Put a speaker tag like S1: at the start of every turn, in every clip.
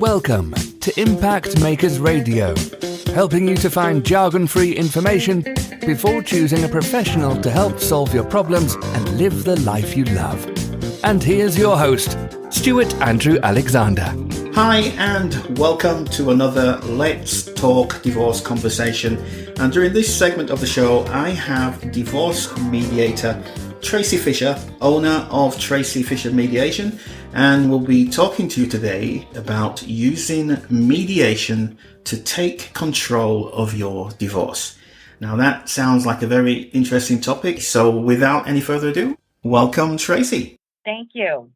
S1: Welcome to Impact Makers Radio, helping you to find jargon-free information before choosing a professional to help solve your problems and live the life you love. And here's your host, Stuart Andrew Alexander.
S2: Hi and welcome to another Let's Talk Divorce conversation. And during this segment of the show, I have Divorce Mediator Tracy Fischer, owner of Tracy Fischer Mediation, and we'll be talking to you today about using mediation to take control of your divorce. Now that sounds like a very interesting topic, so without any further ado, welcome Tracy.
S3: Thank you.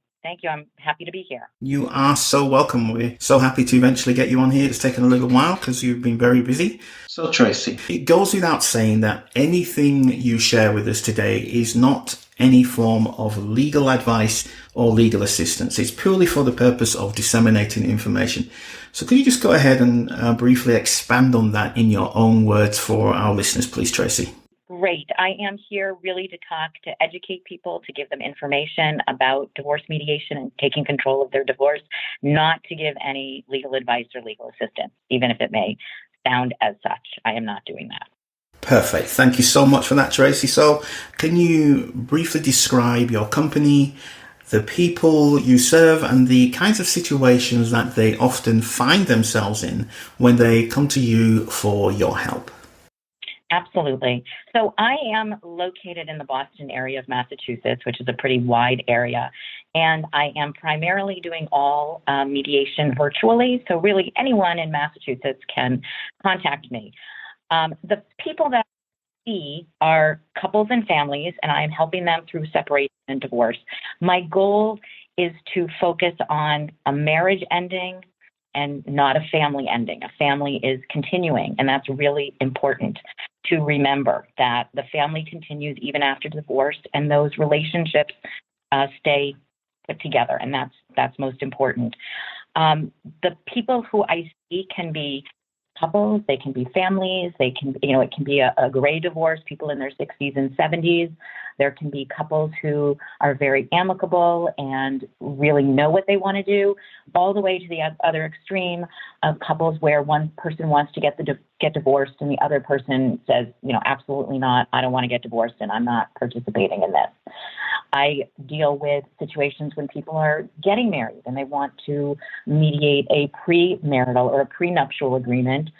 S3: I'm happy to be here.
S2: You are so welcome. We're so happy to eventually get you on here. It's taken a little while because you've been very busy. So Tracy, it goes without saying that anything you share with us today is not any form of legal advice or legal assistance. It's purely for the purpose of disseminating information. So could you just go ahead and briefly expand on that in your own words for our listeners, please, Tracy?
S3: Great. I am here really to talk, to educate people, to give them information about divorce mediation and taking control of their divorce, not to give any legal advice or legal assistance, even if it may sound as such. I am not doing that.
S2: Perfect. Thank you so much for that, Tracy. So can you briefly describe your company, the people you serve, and the kinds of situations that they often find themselves in when they come to you for your help?
S3: Absolutely. So I am located in the Boston area of Massachusetts, which is a pretty wide area, and I am primarily doing all mediation virtually. So really anyone in Massachusetts can contact me. The people that I see are couples and families, and I am helping them through separation and divorce. My goal is to focus on a marriage ending and not a family ending. A family is continuing, and that's really important to remember, that the family continues even after divorce, and those relationships stay put together, and that's most important. The people who I see can be couples, they can be families, they can, it can be a gray divorce, people in their 60s and 70s. There can be couples who are very amicable and really know what they want to do, all the way to the other extreme of couples where one person wants to get divorced and the other person says, absolutely not, I don't want to get divorced and I'm not participating in this. I deal with situations when people are getting married and they want to mediate a premarital or a prenuptial agreement.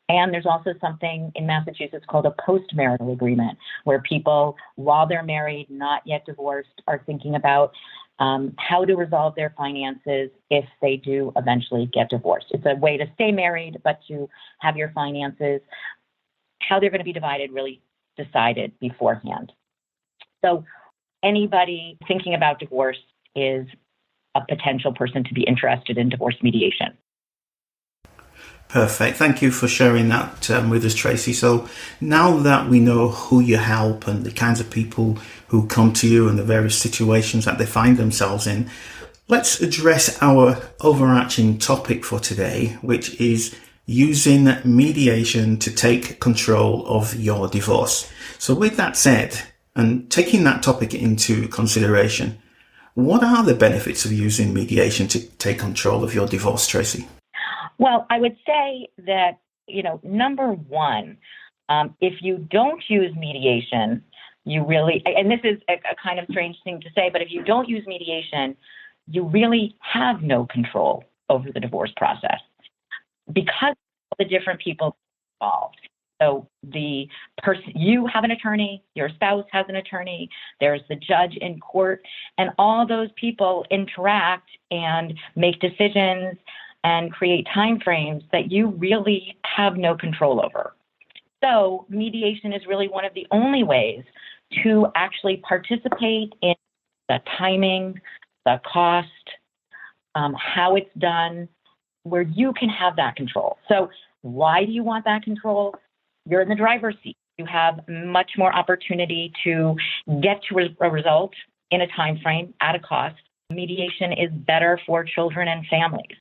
S3: And there's also something in Massachusetts called a post-marital agreement, where people, while they're married, not yet divorced, are thinking about how to resolve their finances if they do eventually get divorced. It's a way to stay married, but to have your finances, how they're going to be divided, really decided beforehand. So anybody thinking about divorce is a potential person to be interested in divorce mediation.
S2: Perfect. Thank you for sharing that with us, Tracy. So now that we know who you help and the kinds of people who come to you and the various situations that they find themselves in, let's address our overarching topic for today, which is using mediation to take control of your divorce. So with that said, and taking that topic into consideration, what are the benefits of using mediation to take control of your divorce, Tracy?
S3: Well, I would say that, number one, if you don't use mediation, you really, and this is a kind of strange thing to say, but if you don't use mediation, you really have no control over the divorce process because of the different people involved. So the person, you have an attorney, your spouse has an attorney, there's the judge in court, and all those people interact and make decisions and create timeframes that you really have no control over. So mediation is really one of the only ways to actually participate in the timing, the cost, how it's done, where you can have that control. So why do you want that control? You're in the driver's seat. You have much more opportunity to get to a result in a time frame at a cost. Mediation is better for children and families.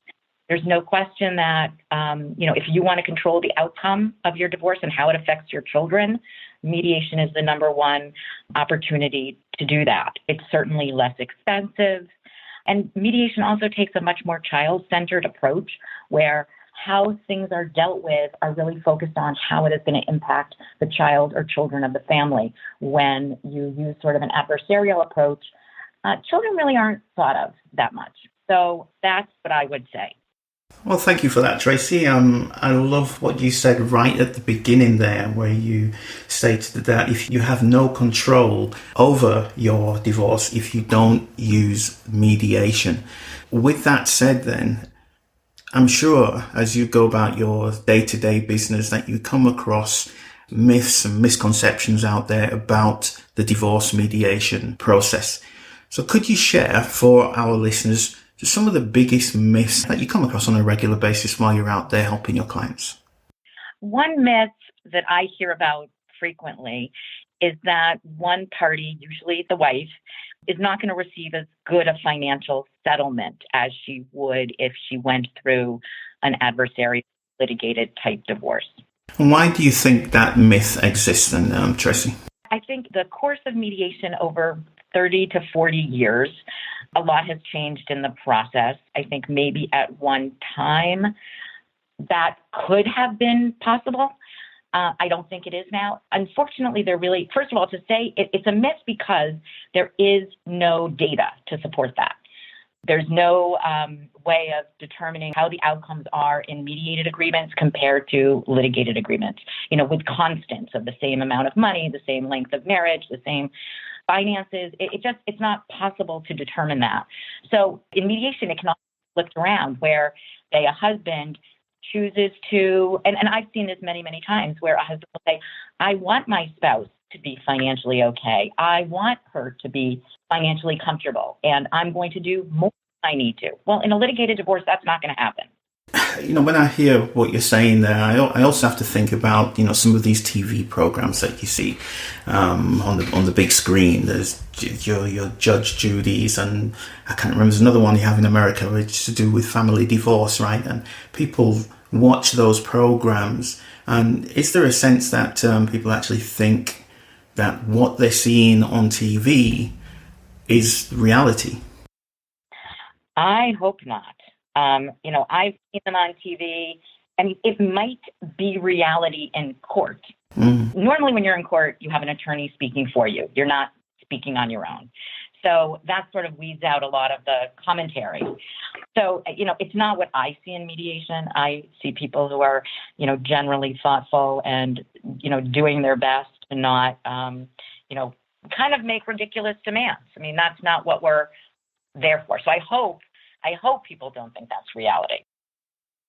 S3: There's no question that, if you want to control the outcome of your divorce and how it affects your children, mediation is the number one opportunity to do that. It's certainly less expensive. And mediation also takes a much more child-centered approach where how things are dealt with are really focused on how it is going to impact the child or children of the family. When you use sort of an adversarial approach, children really aren't thought of that much. So that's what I would say.
S2: Well, thank you for that, Tracy. I love what you said right at the beginning there, where you stated that if you have no control over your divorce, if you don't use mediation. With that said, then, I'm sure as you go about your day-to-day business that you come across myths and misconceptions out there about the divorce mediation process. So could you share for our listeners just some of the biggest myths that you come across on a regular basis while you're out there helping your clients?
S3: One myth that I hear about frequently is that one party, usually the wife, is not going to receive as good a financial settlement as she would if she went through an adversarial litigated type divorce.
S2: And why do you think that myth exists then, Tracy?
S3: I think the course of mediation over 30 to 40 years, a lot has changed in the process. I think maybe at one time that could have been possible. I don't think it is now. Unfortunately, first of all, to say it's a myth because there is no data to support that. There's no way of determining how the outcomes are in mediated agreements compared to litigated agreements, with constants of the same amount of money, the same length of marriage, the same finances. It's not possible to determine that. So in mediation, it can also be flipped around where, say, a husband chooses to, and I've seen this many, many times, where a husband will say, I want my spouse to be financially okay. I want her to be financially comfortable, and I'm going to do more than I need to. Well, in a litigated divorce, that's not going to happen.
S2: When I hear what you're saying there, I also have to think about, some of these TV programs that you see on the big screen. There's your Judge Judy's, and I can't remember, there's another one you have in America, which is to do with family divorce, right? And people watch those programs. And is there a sense that people actually think that what they're seeing on TV is reality?
S3: I hope not. I've seen them on TV, and it might be reality in court. Normally, when you're in court, you have an attorney speaking for you. You're not speaking on your own. So that sort of weeds out a lot of the commentary. So, it's not what I see in mediation. I see people who are, generally thoughtful and, doing their best to not, kind of make ridiculous demands. I mean, that's not what we're there for. So I hope people don't think that's reality.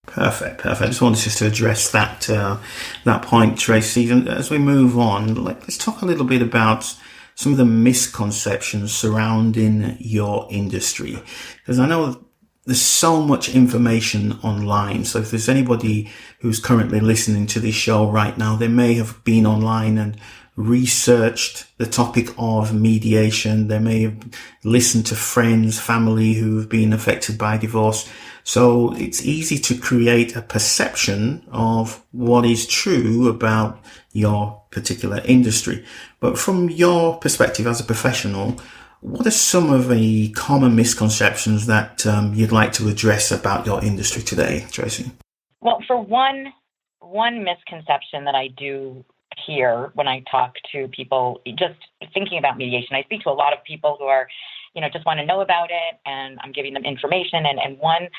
S2: Perfect. I just wanted to address that point, Tracy. And as we move on, let's talk a little bit about some of the misconceptions surrounding your industry, because I know there's so much information online. So if there's anybody who's currently listening to this show right now, they may have been online and researched the topic of mediation. They may have listened to friends, family who have been affected by divorce. So it's easy to create a perception of what is true about your particular industry. But from your perspective as a professional, what are some of the common misconceptions that you'd like to address about your industry today, Tracy?
S3: Well, for one misconception that I do hear when I talk to people just thinking about mediation, I speak to a lot of people who are, just want to know about it, and I'm giving them information. And one,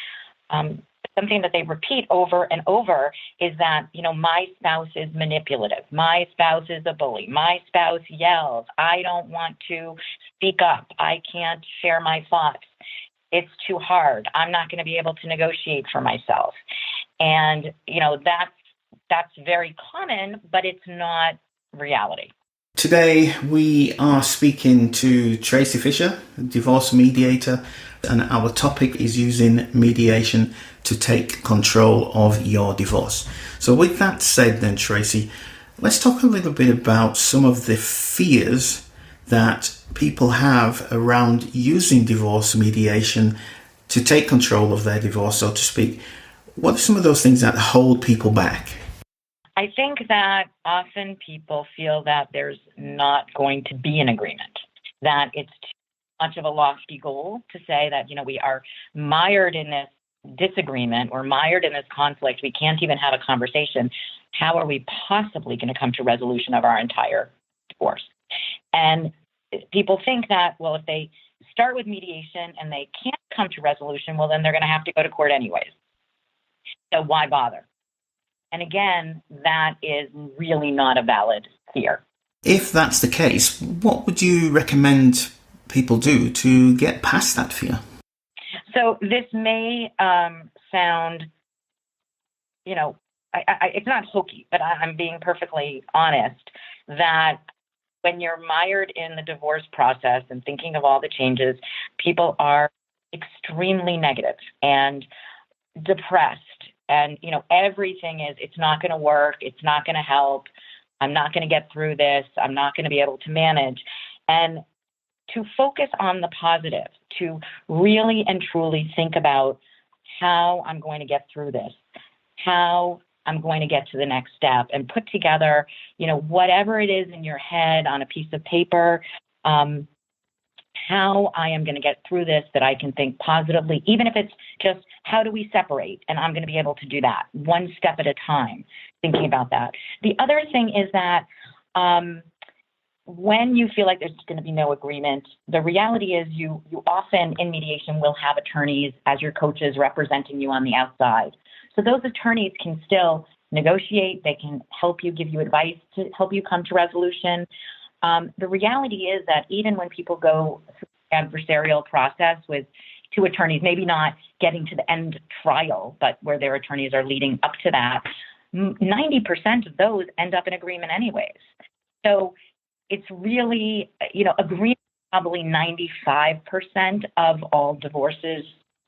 S3: something that they repeat over and over is that, my spouse is manipulative. My spouse is a bully. My spouse yells. I don't want to speak up. I can't share my thoughts. It's too hard. I'm not going to be able to negotiate for myself. And, that's very common, but it's not reality.
S2: Today, we are speaking to Tracy Fischer, Divorce Mediator, and our topic is using mediation to take control of your divorce. So with that said then, Tracy, let's talk a little bit about some of the fears that people have around using divorce mediation to take control of their divorce, so to speak. What are some of those things that hold people back?
S3: I think that often people feel that there's not going to be an agreement, that it's too much of a lofty goal to say that, we are mired in this disagreement or mired in this conflict. We can't even have a conversation. How are we possibly going to come to resolution of our entire divorce? And people think that, well, if they start with mediation and they can't come to resolution, well, then they're going to have to go to court anyways. So why bother? And again, that is really not a valid fear.
S2: If that's the case, what would you recommend people do to get past that fear?
S3: So this may sound, it's not hokey, but I'm being perfectly honest that when you're mired in the divorce process and thinking of all the changes, people are extremely negative and depressed. And, everything is, it's not going to work. It's not going to help. I'm not going to get through this. I'm not going to be able to manage. And to focus on the positive, to really and truly think about how I'm going to get through this, how I'm going to get to the next step, and put together, whatever it is in your head on a piece of paper, how I am going to get through this, that I can think positively, even if it's just how do we separate, and I'm going to be able to do that one step at a time, thinking about that. The other thing is that when you feel like there's going to be no agreement, the reality is you often in mediation will have attorneys as your coaches representing you on the outside. So those attorneys can still negotiate. They can help you, give you advice to help you come to resolution. The reality is that even when people go through the adversarial process with two attorneys, maybe not getting to the end trial, but where their attorneys are leading up to that, 90% of those end up in agreement anyways. So it's really, agreement is probably 95% of all divorces,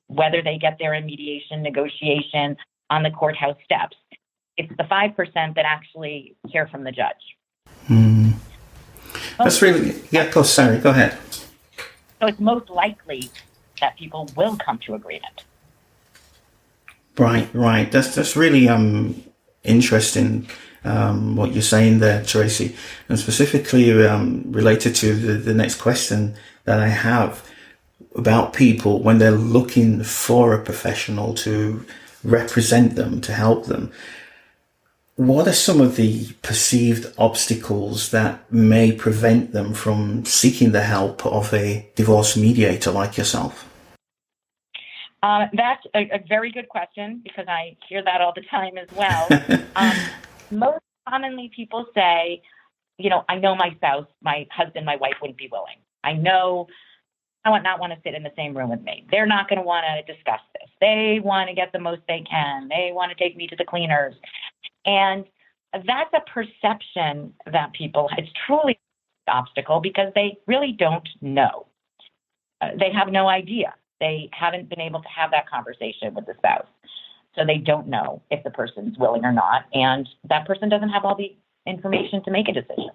S3: whether they get there in mediation, negotiation, on the courthouse steps. It's the 5% that actually hear from the judge.
S2: That's really, of course, sorry, go ahead.
S3: So it's most likely that people will come to agreement.
S2: Right. That's really interesting what you're saying there, Tracy, and specifically related to the next question that I have about people when they're looking for a professional to represent them, to help them. What are some of the perceived obstacles that may prevent them from seeking the help of a divorce mediator like yourself?
S3: That's a very good question, because I hear that all the time as well. Most commonly people say, I know my spouse, my husband, my wife wouldn't be willing. I know I would not want to sit in the same room with me. They're not going to want to discuss this. They want to get the most they can. They want to take me to the cleaners. And that's a perception that it's truly an obstacle, because they really don't know. They have no idea. They haven't been able to have that conversation with the spouse. So they don't know if the person's willing or not. And that person doesn't have all the information to make a decision.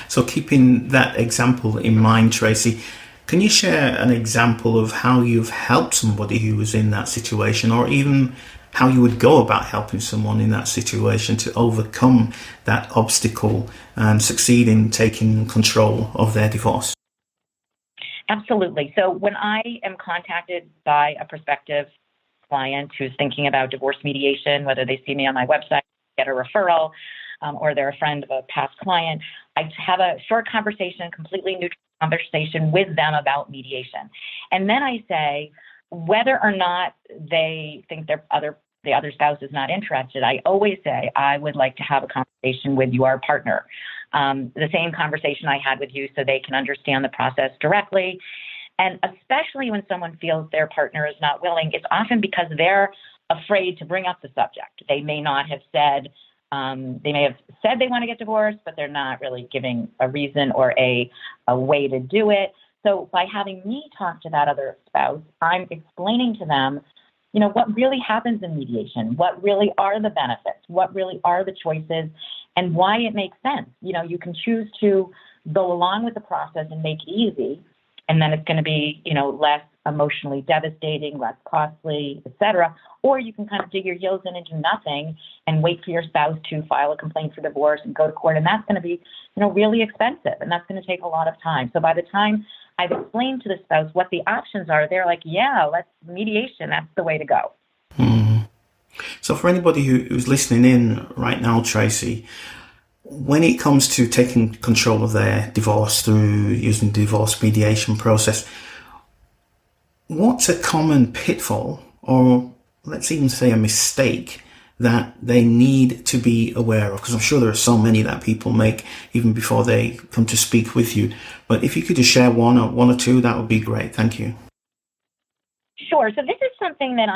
S2: So keeping that example in mind, Tracy, can you share an example of how you've helped somebody who was in that situation, or even how you would go about helping someone in that situation to overcome that obstacle and succeed in taking control of their divorce?
S3: Absolutely. So when I am contacted by a prospective client who's thinking about divorce mediation, whether they see me on my website, get a referral, or they're a friend of a past client, I have a short conversation, completely neutral conversation with them about mediation. And then I say, whether or not they think the other spouse is not interested, I always say, I would like to have a conversation with your partner. The same conversation I had with you, so they can understand the process directly. And especially when someone feels their partner is not willing, it's often because they're afraid to bring up the subject. They may not have said, they may have said they want to get divorced, but they're not really giving a reason or a way to do it. So by having me talk to that other spouse, I'm explaining to them, what really happens in mediation, what really are the benefits, what really are the choices, and why it makes sense. You can choose to go along with the process and make it easy, and then it's going to be, less emotionally devastating, less costly, etc. Or you can kind of dig your heels in and do nothing and wait for your spouse to file a complaint for divorce and go to court, and that's going to be, really expensive, and that's going to take a lot of time. So by the time I've explained to the spouse what the options are. They're like, yeah, let's mediation. That's the way to go.
S2: So for anybody who's listening in right now, Tracy, when it comes to taking control of their divorce through using the divorce mediation process, what's a common pitfall, or let's even say a mistake, that they need to be aware of? Because I'm sure there are so many that people make even before they come to speak with you. But if you could just share one or two, that would be great. Thank you.
S3: Sure. So this is something that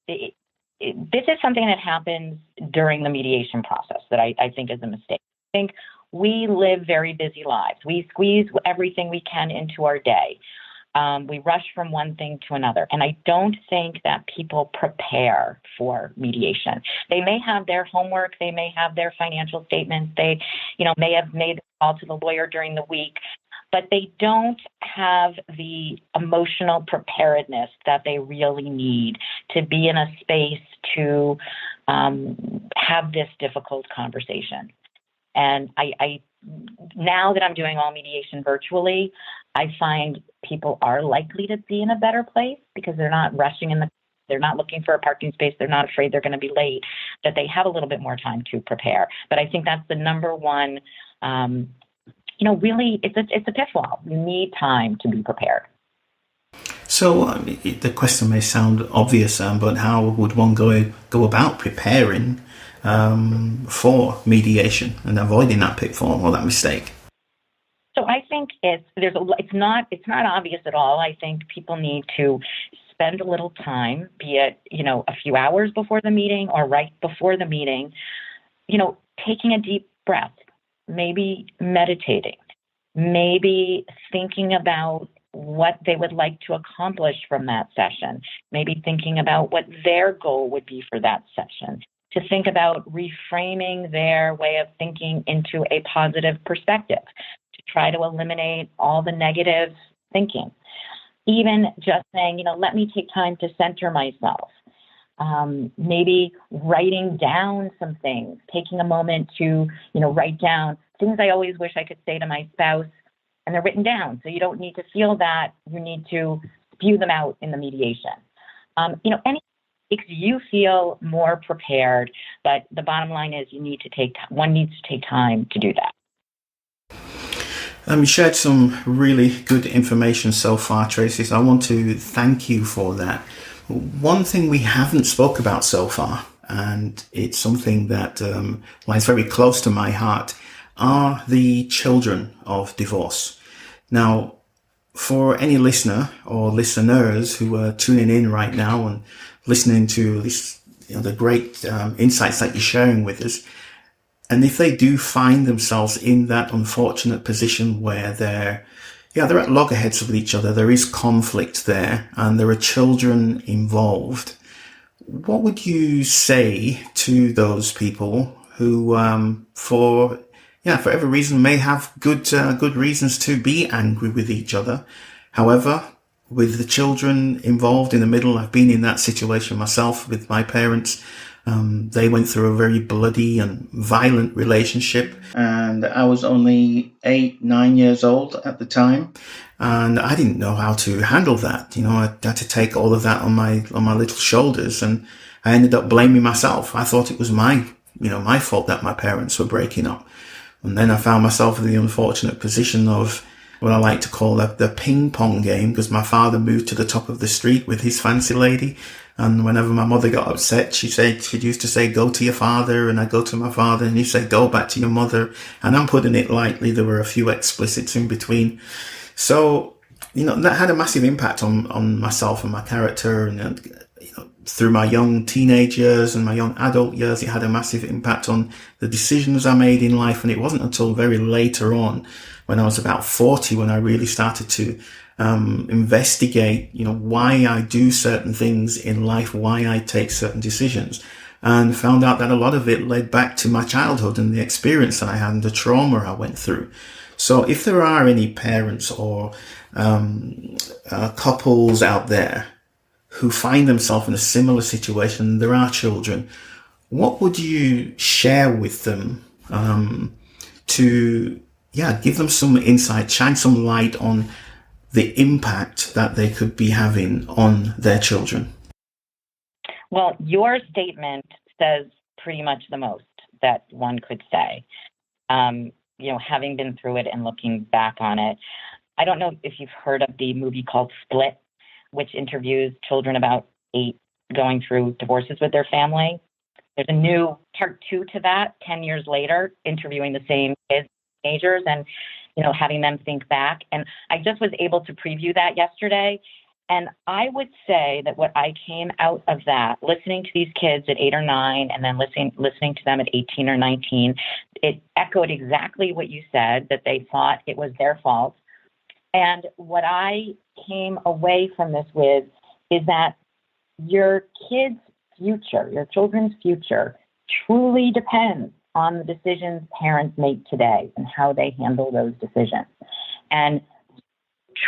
S3: this is something that happens during the mediation process that I think is a mistake. I think we live very busy lives. We squeeze everything we can into our day. We rush from one thing to another. And I don't think that people prepare for mediation. They may have their homework. They may have their financial statements. They, may have made a call to the lawyer during the week, but they don't have the emotional preparedness that they really need to be in a space to have this difficult conversation. And I now that I'm doing all mediation virtually, I find people are likely to be in a better place because they're not rushing they're not looking for a parking space. They're not afraid they're going to be late, that they have a little bit more time to prepare. But I think that's the number one, really, it's a pitfall. You need time to be prepared.
S2: So the question may sound obvious, but how would one go about preparing for mediation and avoiding that pitfall or that mistake?
S3: So I think it's not obvious at all. I think people need to spend a little time, be it a few hours before the meeting or right before the meeting, taking a deep breath, maybe meditating, maybe thinking about what they would like to accomplish from that session, maybe thinking about what their goal would be for that session, to think about reframing their way of thinking into a positive perspective, to try to eliminate all the negative thinking. Even just saying, let me take time to center myself. Maybe writing down some things, taking a moment to, write down things I always wish I could say to my spouse, and they're written down. So you don't need to feel that. You need to spew them out in the mediation. Any makes you feel more prepared, but the bottom line is one needs to take time to do that.
S2: You shared some really good information so far, Tracy, so I want to thank you for that. One thing we haven't spoke about so far, and it's something that lies very close to my heart, are the children of divorce. Now, for any listener or listeners who are tuning in right now and listening to this, the great insights that you're sharing with us, and if they do find themselves in that unfortunate position where they're at loggerheads with each other, there is conflict there, and there are children involved, what would you say to those people who, for every reason, may have good reasons to be angry with each other? However, with the children involved in the middle, I've been in that situation myself with my parents. They went through a very bloody and violent relationship, and I was only 8-9 years old at the time, and I didn't know how to handle that. I had to take all of that on my little shoulders, and I ended up blaming myself. I thought it was my fault that my parents were breaking up. And then I found myself in the unfortunate position of what I like to call the ping pong game, because my father moved to the top of the street with his fancy lady. And whenever my mother got upset, she used to say, go to your father. And I go to my father and he said, go back to your mother. And I'm putting it lightly. There were a few explicits in between. So, that had a massive impact on myself and my character. And, through my young teenage years and my young adult years, it had a massive impact on the decisions I made in life. And it wasn't until very later on, when I was about 40, when I really started to investigate, why I do certain things in life, why I take certain decisions, and found out that a lot of it led back to my childhood and the experience that I had and the trauma I went through. So if there are any parents or couples out there who find themselves in a similar situation, there are children, what would you share with them to give them some insight, shine some light on the impact that they could be having on their children.
S3: Well, your statement says pretty much the most that one could say. Having been through it and looking back on it, I don't know if you've heard of the movie called Split, which interviews children about 8 going through divorces with their family. There's a new part 2 to that, 10 years later, interviewing the same kids, teenagers, and having them think back. And I just was able to preview that yesterday. And I would say that what I came out of that, listening to these kids at 8 or 9, and then listening to them at 18 or 19, it echoed exactly what you said, that they thought it was their fault. And what I came away from this with is that your kids' future, your children's future, truly depends on the decisions parents make today and how they handle those decisions. And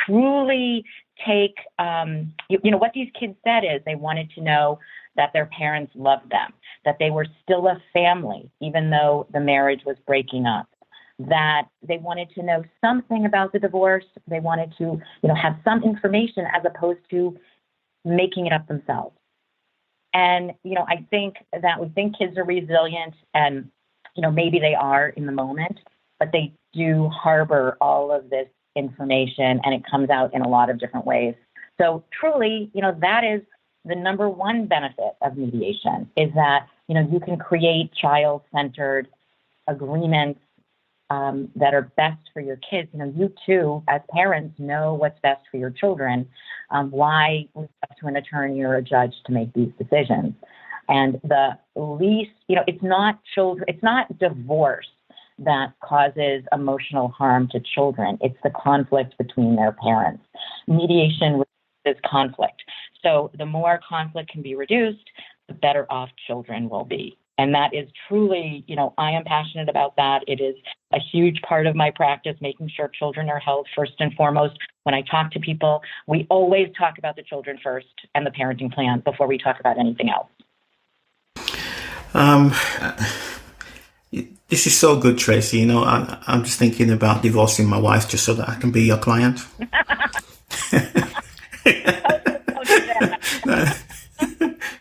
S3: truly take, what these kids said is they wanted to know that their parents loved them, that they were still a family, even though the marriage was breaking up, that they wanted to know something about the divorce. They wanted to, have some information as opposed to making it up themselves. And, I think that we think kids are resilient and, maybe they are in the moment, but they do harbor all of this information and it comes out in a lot of different ways. So truly, that is the number one benefit of mediation, is that, you can create child-centered agreements that are best for your kids. You too, as parents, know what's best for your children. Why reach out to an attorney or a judge to make these decisions? And the least, it's not divorce that causes emotional harm to children. It's the conflict between their parents. Mediation reduces conflict. So the more conflict can be reduced, the better off children will be. And that is truly, I am passionate about that. It is a huge part of my practice, making sure children are held first and foremost. When I talk to people, we always talk about the children first and the parenting plan before we talk about anything else.
S2: This is so good, Tracy. I'm just thinking about divorcing my wife just so that I can be your client.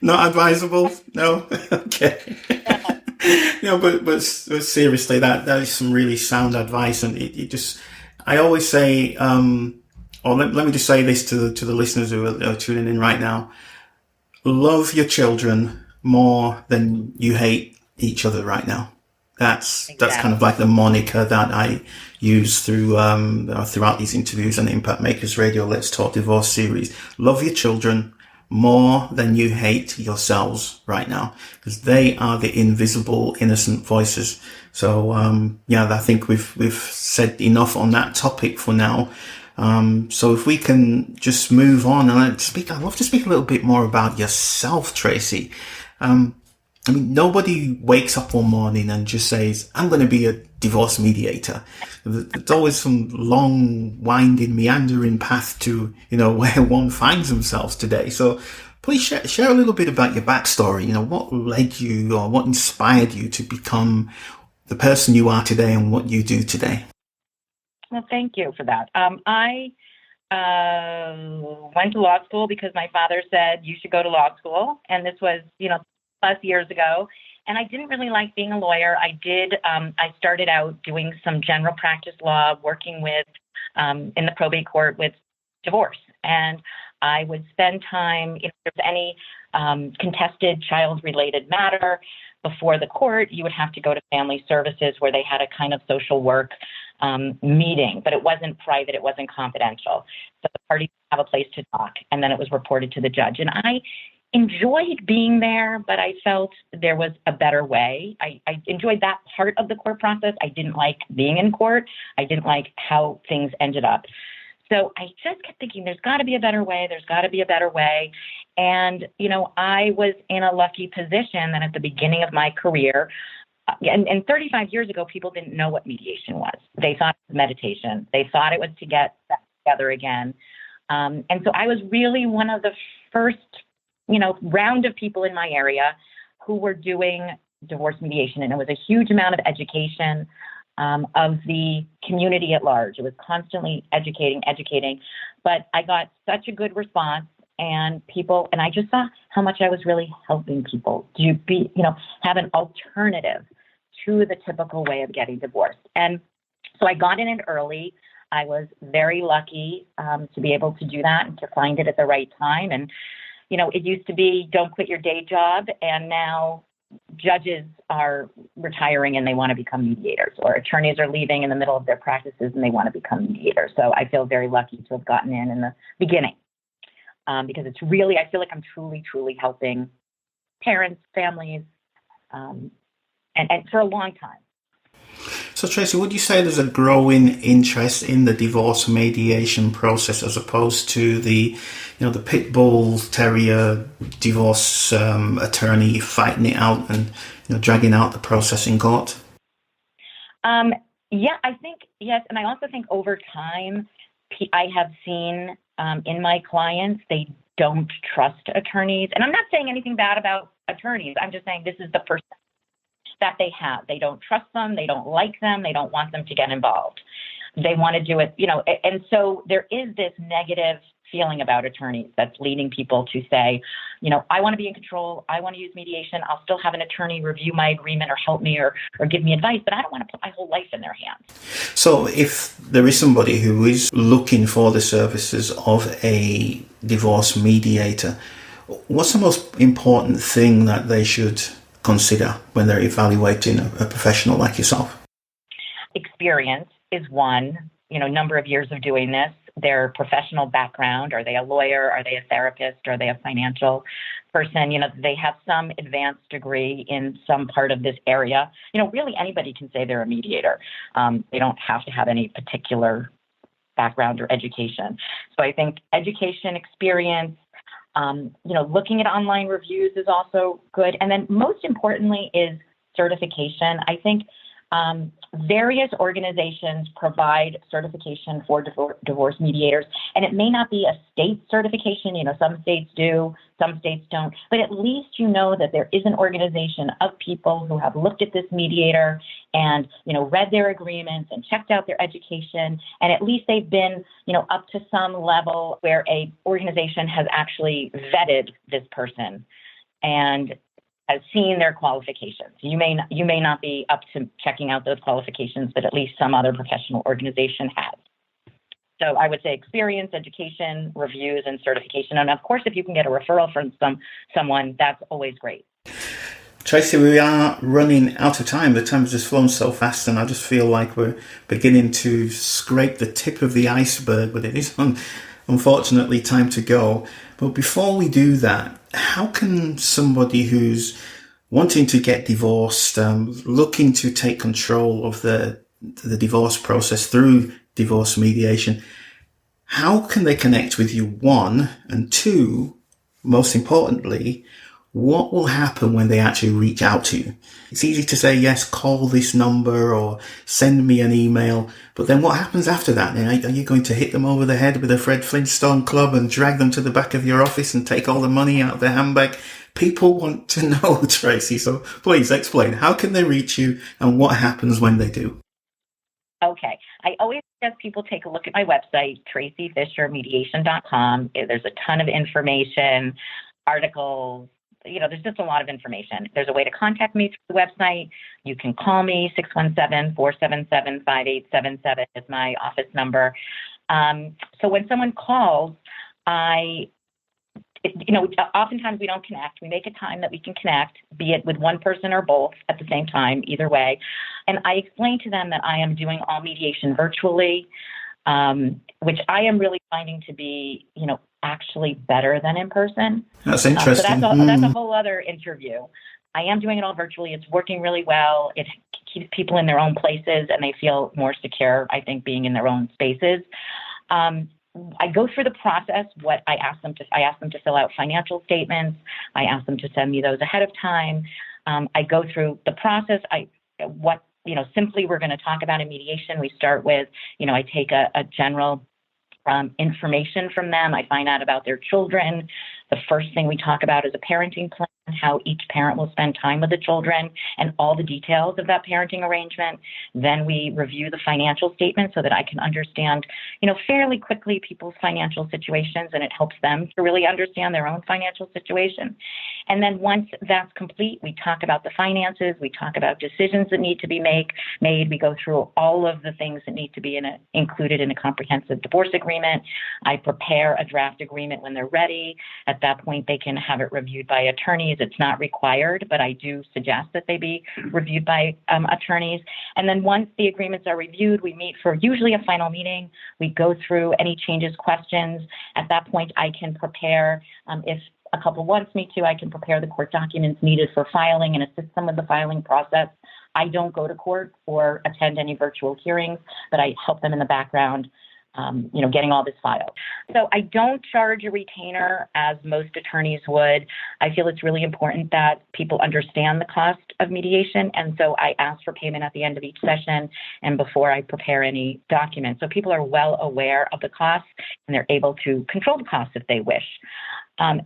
S2: Not advisable? No? Okay. But seriously, that is some really sound advice. And I always say, let me just say this to the listeners who are tuning in right now. Love your children more than you hate each other right now. That's kind of like the moniker that I use throughout these interviews on Impact Makers Radio Let's Talk Divorce series. Love your children more than you hate yourselves right now, because they are the invisible, innocent voices. So, I think we've said enough on that topic for now. So if we can just move on and I'd love to speak a little bit more about yourself, Tracy. Nobody wakes up one morning and just says, I'm going to be a divorce mediator. There's always some long, winding, meandering path to, where one finds themselves today. So please share a little bit about your backstory. What led you or what inspired you to become the person you are today and what you do today?
S3: Well, thank you for that. I went to law school because my father said you should go to law school. And this was, plus years ago. And I didn't really like being a lawyer. I started out doing some general practice law, working with, in the probate court with divorce. And I would spend time, if there's any contested child-related matter before the court, you would have to go to family services where they had a kind of social work meeting, but it wasn't private, it wasn't confidential. So the parties have a place to talk, and then it was reported to the judge. And I enjoyed being there, but I felt there was a better way. I enjoyed that part of the court process. I didn't like being in court. I didn't like how things ended up. So I just kept thinking, there's got to be a better way. There's got to be a better way. And, I was in a lucky position that at the beginning of my career, and 35 years ago, people didn't know what mediation was. They thought it was meditation. They thought it was to get back together again. And so I was really one of the first round of people in my area who were doing divorce mediation. And it was a huge amount of education. of the community at large. It was constantly educating. But I got such a good response, and I just saw how much I was really helping people to have an alternative to the typical way of getting divorced. And so I got in it early. I was very lucky to be able to do that and to find it at the right time. And, it used to be don't quit your day job. And now judges are retiring and they want to become mediators, or attorneys are leaving in the middle of their practices and they want to become mediators. So I feel very lucky to have gotten in the beginning because I feel like I'm truly, truly helping parents, families, and for a long time.
S2: So, Tracy, would you say there's a growing interest in the divorce mediation process as opposed to the Pitbull Terrier divorce attorney fighting it out and dragging out the process in court?
S3: Yeah, I think yes, and I also think over time, I have seen in my clients they don't trust attorneys, and I'm not saying anything bad about attorneys. I'm just saying this is the perception that they have. They don't trust them. They don't like them. They don't want them to get involved. They want to do it, and so there is this negative feeling about attorneys that's leading people to say, I want to be in control. I want to use mediation. I'll still have an attorney review my agreement or help me or give me advice, but I don't want to put my whole life in their hands.
S2: So if there is somebody who is looking for the services of a divorce mediator, what's the most important thing that they should consider when they're evaluating a professional like yourself?
S3: Experience is one, number of years of doing this, their professional background. Are they a lawyer? Are they a therapist? Are they a financial person? They have some advanced degree in some part of this area. Really anybody can say they're a mediator. They don't have to have any particular background or education. So I think education, experience, looking at online reviews is also good. And then most importantly is certification. I think various organizations provide certification for divorce mediators, and it may not be a state certification. Some states do, some states don't, but at least that there is an organization of people who have looked at this mediator and, read their agreements and checked out their education, and at least they've been, up to some level where a organization has actually vetted this person and has seen their qualifications. You may not be up to checking out those qualifications, but at least some other professional organization has. So I would say experience, education, reviews, and certification. And of course, if you can get a referral from someone, that's always great.
S2: Tracy, we are running out of time. The time has just flown so fast, and I just feel like we're beginning to scrape the tip of the iceberg, but it is unfortunately time to go. But before we do that, how can somebody who's wanting to get divorced, looking to take control of the divorce process through divorce mediation, how can they connect with you, one? And two, most importantly, what will happen when they actually reach out to you? It's easy to say, yes, call this number or send me an email. But then what happens after that? Are you going to hit them over the head with a Fred Flintstone club and drag them to the back of your office and take all the money out of their handbag? People want to know, Tracy. So please explain. How can they reach you and what happens when they do?
S3: Okay. I always suggest people take a look at my website, tracyfishermediation.com. There's a ton of information, articles. There's just a lot of information. There's a way to contact me through the website. You can call me, 617-477-5877 is my office number. So when someone calls, oftentimes we don't connect. We make a time that we can connect, be it with one person or both at the same time, either way. And I explain to them that I am doing all mediation virtually, which I am really finding to be, actually better than in person.
S2: That's interesting.
S3: So that's a whole other interview. I am doing it all virtually. It's working really well. It keeps people in their own places and they feel more secure, I think, being in their own spaces. I go through the process. I ask them to fill out financial statements. I ask them to send me those ahead of time. I go through the process. Simply we're going to talk about in mediation. We start with, I take a general information from them. I find out about their children. The first thing we talk about is a parenting plan. how each parent will spend time with the children and all the details of that parenting arrangement. Then we review the financial statement so that I can understand, fairly quickly people's financial situations, and it helps them to really understand their own financial situation. And then once that's complete, we talk about the finances, we talk about decisions that need to be made. We go through all of the things that need to be included in a comprehensive divorce agreement. I prepare a draft agreement when they're ready. At that point, they can have it reviewed by attorneys. It's not required, but I do suggest that they be reviewed by attorneys. And then once the agreements are reviewed, we meet for usually a final meeting. We go through any changes, questions. At that point, I can prepare, if a couple wants me to, I can prepare the court documents needed for filing and assist them with the filing process. I don't go to court or attend any virtual hearings, but I help them in the background, getting all this filed. So I don't charge a retainer as most attorneys would. I feel it's really important that people understand the cost of mediation. And so I ask for payment at the end of each session and before I prepare any documents. So people are well aware of the costs and they're able to control the costs if they wish.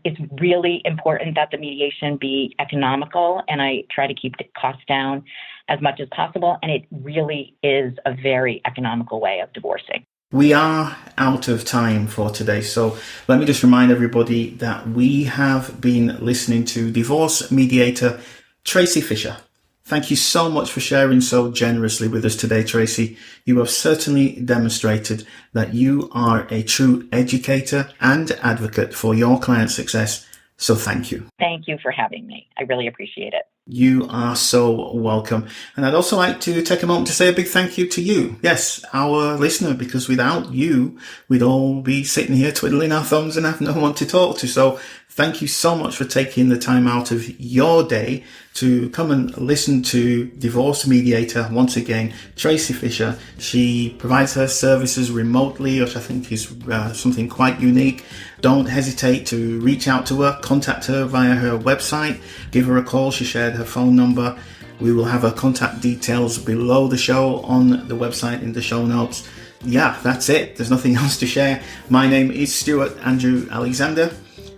S3: It's really important that the mediation be economical, and I try to keep the costs down as much as possible. And it really is a very economical way of divorcing.
S2: We are out of time for today, so let me just remind everybody that we have been listening to Divorce Mediator Tracy Fischer. Thank you so much for sharing so generously with us today, Tracy. You have certainly demonstrated that you are a true educator and advocate for your client's success, so thank you.
S3: Thank you for having me. I really appreciate it.
S2: You are so welcome. And I'd also like to take a moment to say a big thank you to you. Yes, our listener, because without you, we'd all be sitting here twiddling our thumbs and have no one to talk to. So thank you so much for taking the time out of your day to come and listen to Divorce Mediator. Once again, Tracy Fischer. She provides her services remotely, which I think is something quite unique. Don't hesitate to reach out to her, contact her via her website, give her a call. She shared her phone number. We will have her contact details below the show on the website in the show notes. Yeah, that's it. There's nothing else to share. My name is Stuart Andrew Alexander,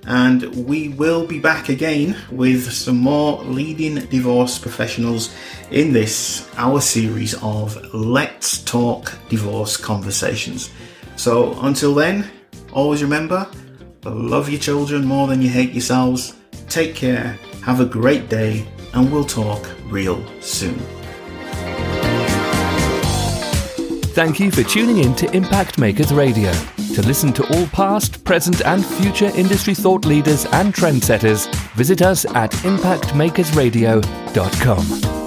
S2: and we will be back again with some more leading divorce professionals in this, our series of Let's Talk Divorce Conversations. So until then, always remember, love your children more than you hate yourselves. Take care, have a great day, and we'll talk real soon.
S1: Thank you for tuning in to Impact Makers Radio. To listen to all past, present and future industry thought leaders and trendsetters, visit us at impactmakersradio.com.